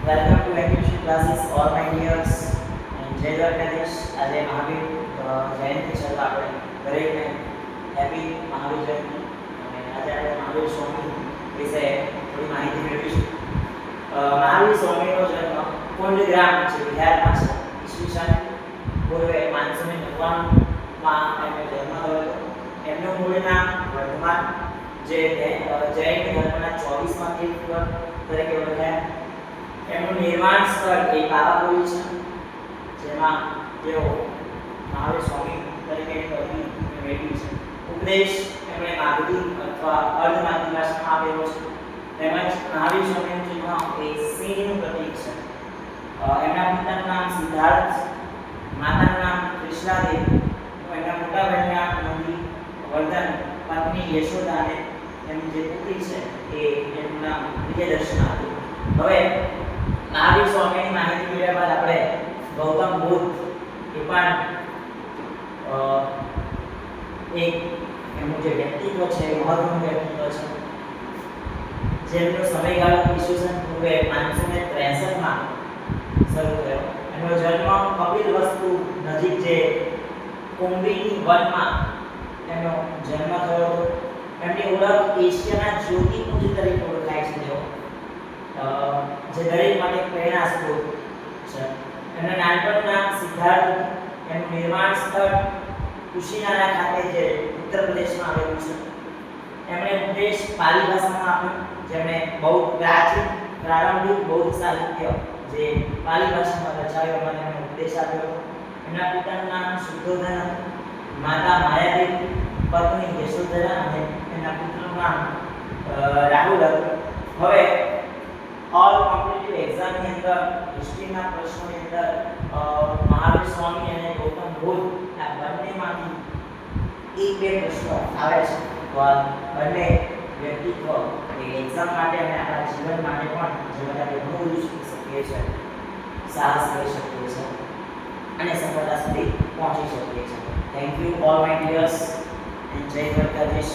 Welcome to Vacation Classes, all my dears. And જય દ્વારકાધીશ. આજે મહાવીર જયંતિ છે તો આપણે દરેકને હેપી મહાવીર જયંતિ. અને આજે આપણે મહાવીર સ્વામી વિશે થોડી માહિતી મેળવીશું. મહાવીર સ્વામીનો જન્મ કુંડગ્રામ છે બિહારમાં છે. ઈસવીસન પૂર્વે 599માં એમનો જન્મ થયો હતો. એમનું મૂળ નામ વર્ધમાન, જે જૈન ધર્મના 24માં તીર્થંકર તરીકે ઓળખાયા. એમનું નિર્માણ સ્થળ એ પાવાપુરી છે, જેમાં તેઓ મહાવીર સ્વામી તરીકેની પદવી મેળવી છે. ઉપદેશ એમણે માગધી અથવા અર્ધમાગધી ભાષામાં આપેલો છે. તેમજ મહાવીર સ્વામીનું ચિહ્ન એ સિંહનું પ્રતીક છે. એમના પિતાનું નામ સિદ્ધાર્થ, માતાનું નામ કૃષ્ણાદેવી, એમના મોટા ભાઈનું નામ નંદી વર્ધન, પત્ની યશોદા અને એમની જે પુત્રી છે એ એમનું નામ વિજયદર્શના હતું. હવે મહાવીર સ્વામીની માહિતી મેળવ્યા બાદ આપણે ગૌતમ બુદ્ધ એ પણ એક એમનું જે વ્યક્તિત્વ છે એ મહત્વનું વ્યક્તિત્વ છે, જેમનો સમયગાળો ઈસવીસન પૂર્વે 563માં શરૂ થયો. એમનો જન્મ કપિલવસ્તુ નજીક જે કુંભીની વનમાં એમનો જન્મ થયો હતો. એમની ઓળખ એશિયાના જ્યોતિપુંજ તરીકે ઓળખાય છે. તેઓ જે દરેક માટે પ્રેરણા સ્ત્રોત છે. એમના નાનપણનું નામ સિદ્ધાર્થ. એનું નિર્માણ સ્થળ કુશીનારા ખાતે જે ઉત્તર પ્રદેશમાં આવેલું છે. એમણે ઉપદેશ પાલી ભાષામાં આપ્યો, જેમણે બહુ પ્રાચીન પ્રારંભિક બૌદ્ધ સાહિત્ય જે પાલી ભાષામાં રચાયો એમાં એમણે ઉપદેશ આપ્યો. એમના પિતાનું નામ શુદ્ધોધન, માતા માયાદેવી, પત્ની યશોધરા અને એમના પુત્રનું નામ રાહુલ હતું. હવે ઓલ કોમ્પિટિટિવ એક્ઝામની અંદર હિસ્ટ્રીના પ્રશ્નોની અંદર મહાવીર સ્વામી અને ગૌતમ બુદ્ધ આ બંનેમાંથી એક બે પ્રશ્નો આવે છે. તો આ બંને વ્યક્તિત્વ એ એક્ઝામ માટે અને આપણા જીવન માટે પણ જીવનને ઘણું બધું શીખી શકીએ છીએ, સાહસ કરી શકીએ છીએ અને સફળતા સુધી પહોંચી શકીએ છીએ. Thank you all my dears and Jay Dwarkadhish.